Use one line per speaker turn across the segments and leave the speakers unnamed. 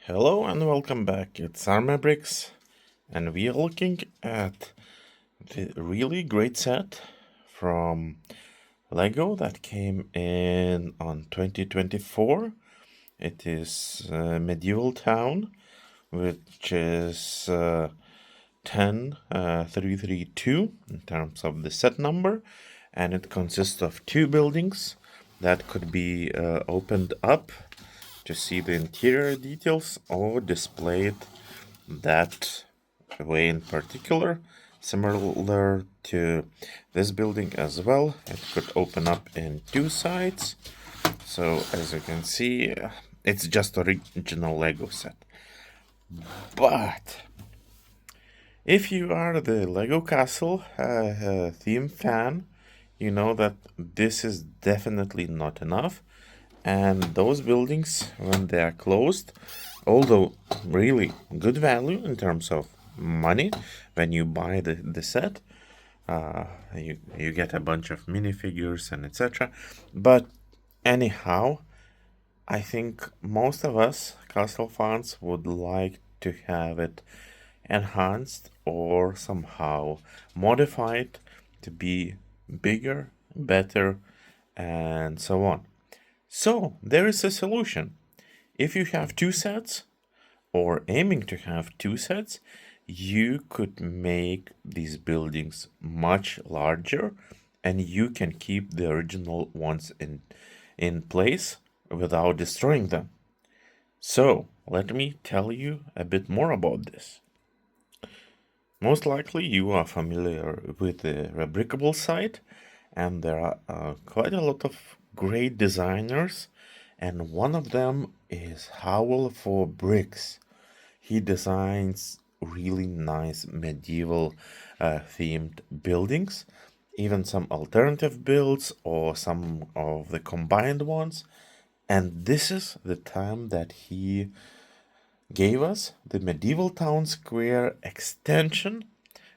Hello and welcome back. It's howell4Bricks, and we are looking at the really great set from Lego that came in on 2024. It is Medieval Town, which is 10332 in terms of the set number, and it consists of two buildings that could be opened up to see the interior details or displayed that way in particular. Similar to this building as well, it could open up in two sides. So as you can see, it's just original Lego set. But if you are the Lego Castle theme fan, you know that this is definitely not enough. And those buildings, when they are closed, although really good value in terms of money, when you buy the set, you get a bunch of minifigures and etc. But anyhow, I think most of us Castle fans would like to have it enhanced or somehow modified to be bigger, better, and so on. So there is a solution. If you have two sets, or aiming to have two sets, you could make these buildings much larger, and you can keep the original ones in place without destroying them. So let me tell you a bit more about this. Most likely you are familiar with the Rebrickable site, and there are quite a lot of great designers, and one of them is howell4Bricks. He designs really nice medieval themed buildings, even some alternative builds or some of the combined ones. And this is the time that he gave us the Medieval Town Square extension,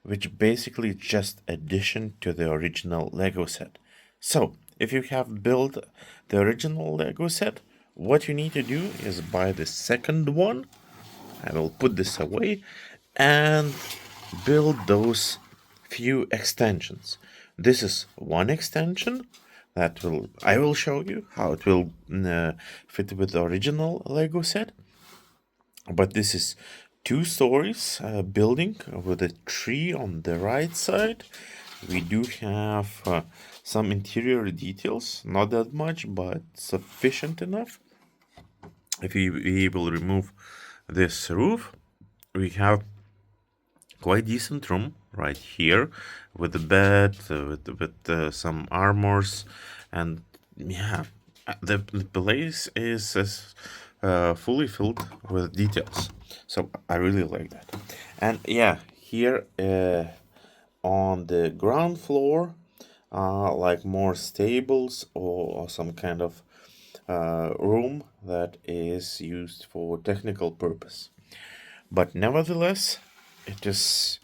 which basically is just addition to the original Lego set. So, if you have built the original Lego set, what you need to do is buy the second one. I will put this away and build those few extensions. This is one extension that I will show you how it will fit with the original Lego set. But this is 2 stories building with a tree on the right side. We do have some interior details, not that much, but sufficient enough. If we will remove this roof, we have quite decent room right here with the bed, with some armors, and yeah, the place is fully filled with details. So I really like that. And yeah, here on the ground floor, like more stables or some kind of room that is used for technical purpose. But nevertheless, it is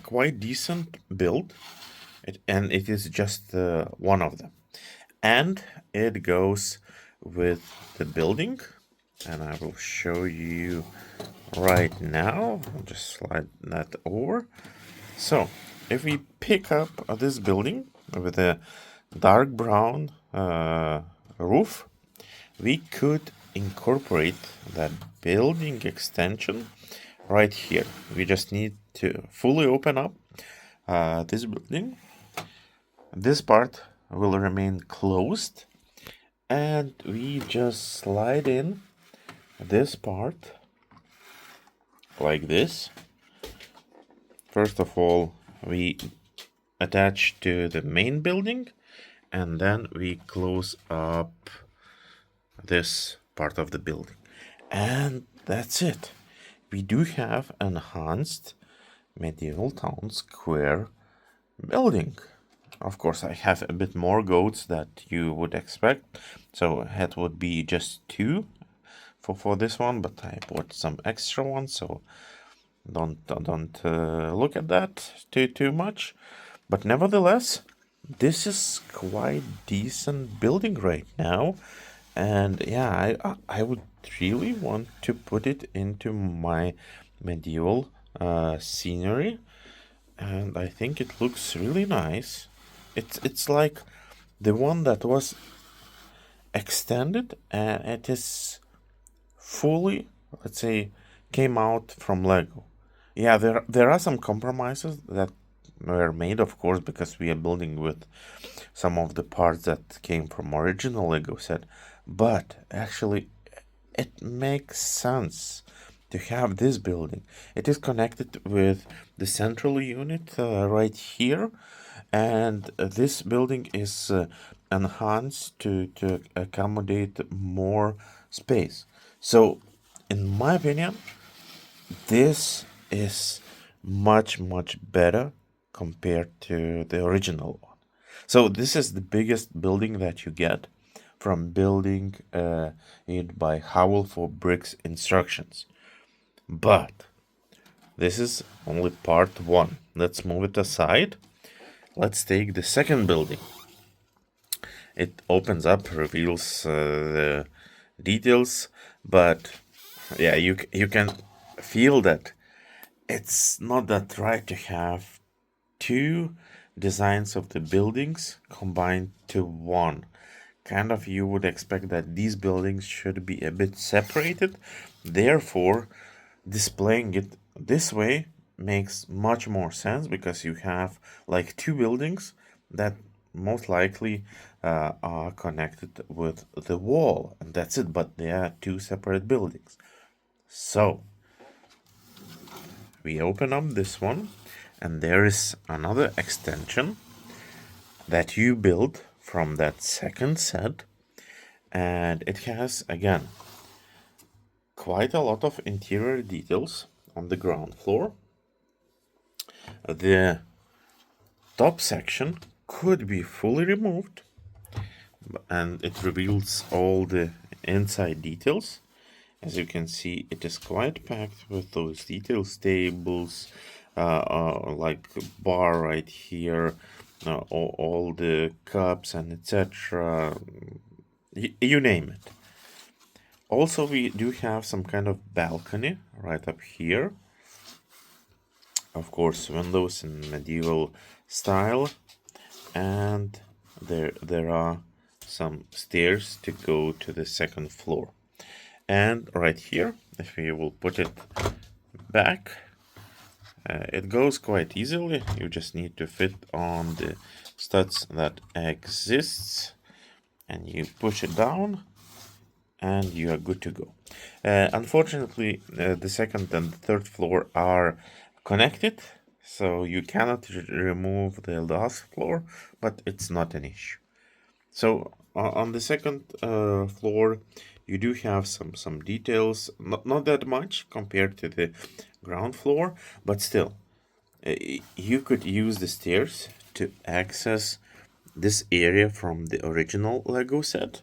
quite decent build, and it is just one of them, and it goes with the building, and I will show you right now. I'll just slide that over. So if we pick up this building with a dark brown roof, we could incorporate that building extension right here. We just need to fully open up this building. This part will remain closed, and we just slide in this part like this. First of all, we attach to the main building, and then we close up this part of the building, and that's it. We do have enhanced Medieval Town Square building. Of course, I have a bit more goats that you would expect, so it would be just 2 for this one, but I bought some extra ones, so don't look at that too much. But nevertheless, this is quite decent building right now, and yeah, I would really want to put it into my medieval scenery, and I think it looks really nice. It's like the one that was extended, and it is fully, let's say, came out from Lego. Yeah, there are some compromises that were made, of course, because we are building with some of the parts that came from original Lego set, but actually it makes sense to have this building. It is connected with the central unit right here, and this building is enhanced to accommodate more space. So, in my opinion, this is much better compared to the original one. So this is the biggest building that you get from building it by howell4Bricks instructions. But this is only part one. Let's move it aside. Let's take the second building. It opens up, reveals the details, but yeah, you can feel that it's not that right to have two designs of the buildings combined to one. Kind of you would expect that these buildings should be a bit separated. Therefore, displaying it this way makes much more sense because you have like two buildings that most likely are connected with the wall, and that's it, but they are two separate buildings. So we open up this one, and there is another extension that you build from that second set, and it has again quite a lot of interior details on the ground floor. The top section could be fully removed, and it reveals all the inside details. As you can see, it is quite packed with those details, tables, like bar right here, all the cups and etc. You name it. Also, we do have some kind of balcony right up here. Of course, windows in medieval style, and there are some stairs to go to the second floor. And right here, if we will put it back, it goes quite easily. You just need to fit on the studs that exists, and you push it down, and you are good to go. Unfortunately, the second and third floor are connected, so you cannot remove the last floor, but it's not an issue. So on the second floor, you do have some details, not that much compared to the ground floor, but still, you could use the stairs to access this area from the original Lego set.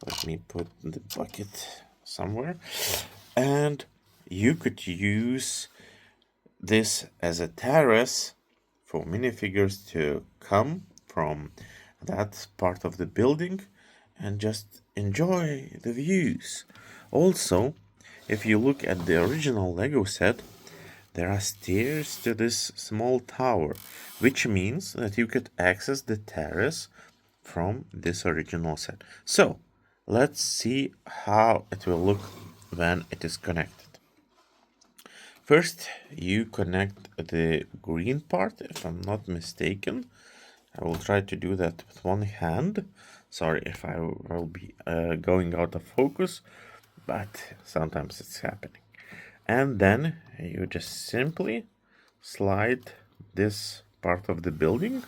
Let me put the bucket somewhere. And you could use this as a terrace for minifigures to come from that part of the building and just enjoy the views. Also, if you look at the original Lego set, there are stairs to this small tower, which means that you could access the terrace from this original set. So, let's see how it will look when it is connected. First, you connect the green part, if I'm not mistaken. I will try to do that with one hand. Sorry if I will be going out of focus, but sometimes it's happening. And then you just simply slide this part of the building.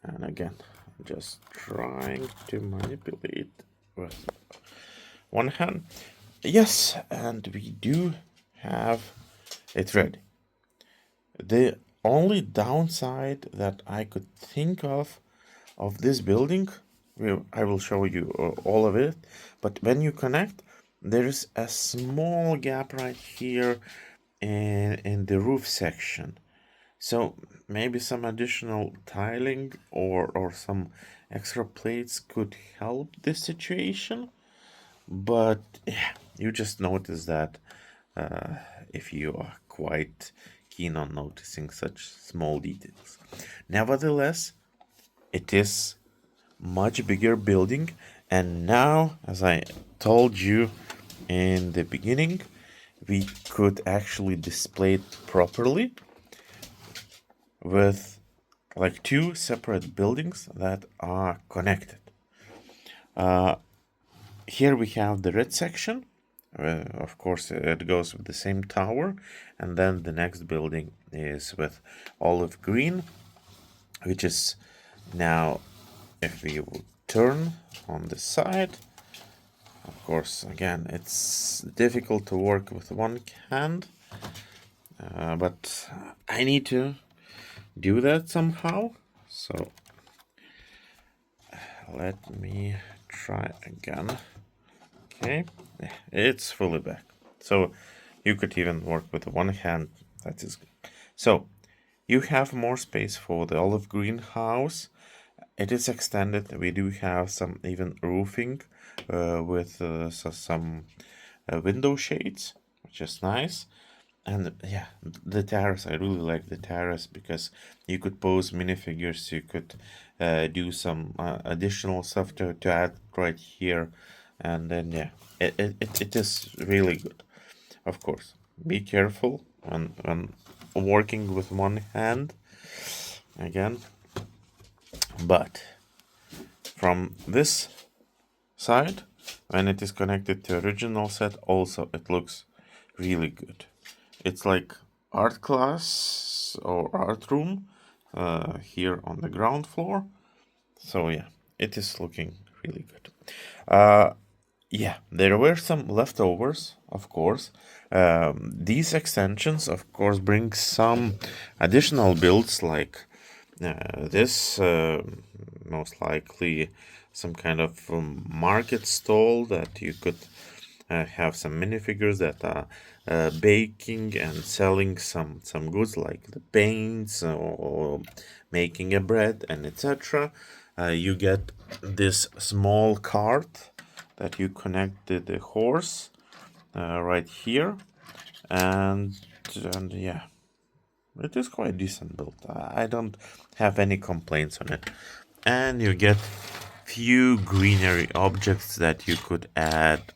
And again, just trying to manipulate with one hand. Yes, and we do have it ready. The only downside that I could think of this building, I will show you all of it, but when you connect, there is a small gap right here in the roof section. So maybe some additional tiling or some extra plates could help this situation. but yeah, you just notice that if you are quite keen on noticing such small details. Nevertheless, it is much bigger building, and now, as I told you in the beginning, we could actually display it properly with like two separate buildings that are connected. Here we have the red section. Of course, it goes with the same tower, and then the next building is with olive green, which is now, if we would turn on the side, of course, again, it's difficult to work with one hand, but I need to do that somehow. So let me try again. Okay, it's fully back. So you could even work with one hand. That is good. So you have more space for the olive green house. It is extended. We do have some even roofing with some window shades, which is nice. And yeah, the terrace, I really like the terrace because you could pose minifigures, you could do some additional stuff to add right here. And then, yeah, it is really good. Of course, be careful when working with one hand again. But from this side, when it is connected to original set, also it looks really good. It's like art class or art room here on the ground floor. So yeah, it is looking really good. Yeah, there were some leftovers, of course. These extensions, of course, bring some additional builds like this, most likely some kind of market stall that you could have some minifigures that are baking and selling some goods like the paints or making a bread and etc. You get this small cart that you connect to the horse right here, and yeah, it is quite decent built. I don't have any complaints on it. And you get few greenery objects that you could add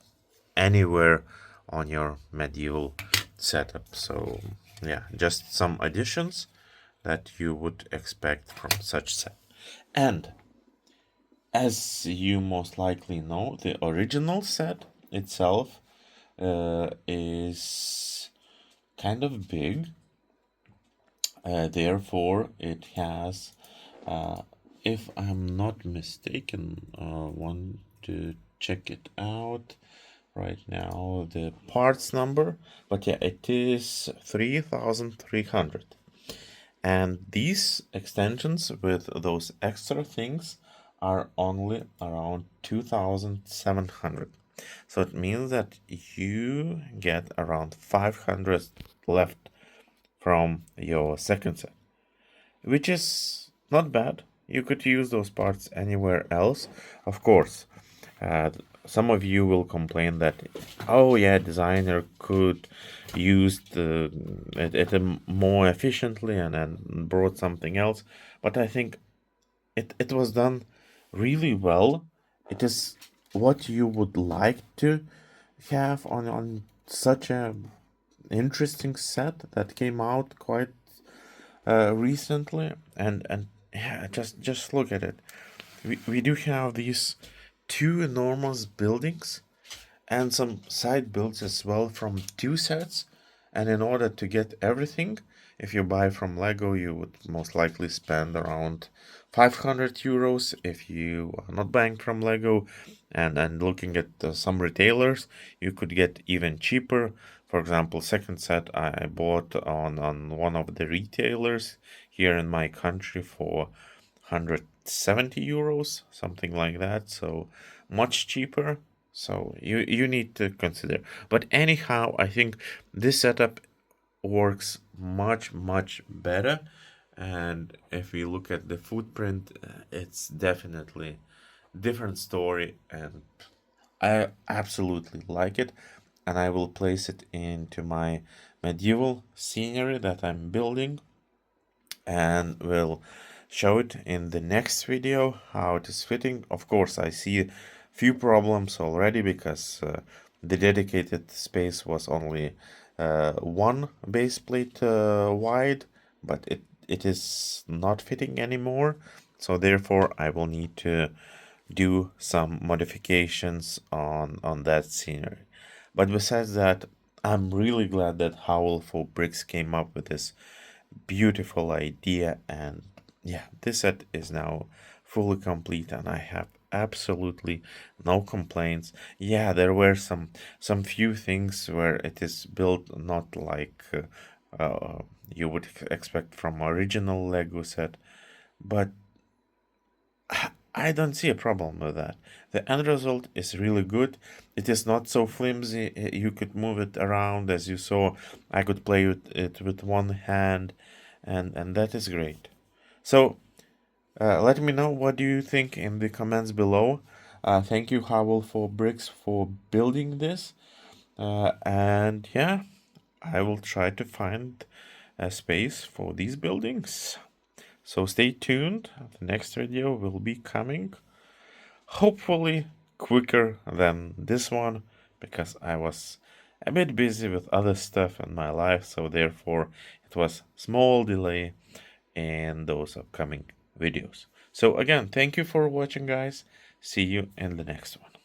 anywhere on your medieval setup. So yeah, just some additions that you would expect from such set. And as you most likely know, the original set itself is kind of big. Therefore, it has, if I'm not mistaken, want to check it out right now, the parts number. But yeah, it is 3,300. And these extensions with those extra things are only around 2,700. So it means that you get around 500 left from your second set, which is not bad. You could use those parts anywhere else. Of course, some of you will complain that, oh yeah, designer could use it more efficiently and brought something else. But I think it was done really well. It is what you would like to have on such a interesting set that came out quite recently, and yeah, just look at it. We do have these two enormous buildings and some side builds as well from two sets. And in order to get everything, if you buy from Lego, you would most likely spend around 500 euros. If you are not buying from Lego and looking at some retailers, you could get even cheaper. For example, second set I bought on one of the retailers here in my country for 170 euros, something like that. So much cheaper. So you need to consider. But anyhow, I think this setup works much better. And if we look at the footprint, it's definitely different story. And I absolutely like it, and I will place it into my medieval scenery that I'm building, and will show it in the next video how it is fitting. Of course, I see a few problems already because the dedicated space was only one base plate wide, but it is not fitting anymore. So therefore, I will need to do some modifications on that scenery. But besides that, I'm really glad that howell4Bricks came up with this beautiful idea, and yeah, this set is now fully complete and I have absolutely no complaints. Yeah, there were some few things where it is built not like you would expect from original Lego set, but I don't see a problem with that. The end result is really good. It is not so flimsy. You could move it around as you saw. I could play with it with one hand, and that is great. So let me know what do you think in the comments below. Thank you, howell4Bricks, for building this. And yeah, I will try to find a space for these buildings. So stay tuned. The next video will be coming, hopefully quicker than this one, because I was a bit busy with other stuff in my life, so therefore it was small delay in those upcoming videos. So again, thank you for watching, guys. See you in the next one.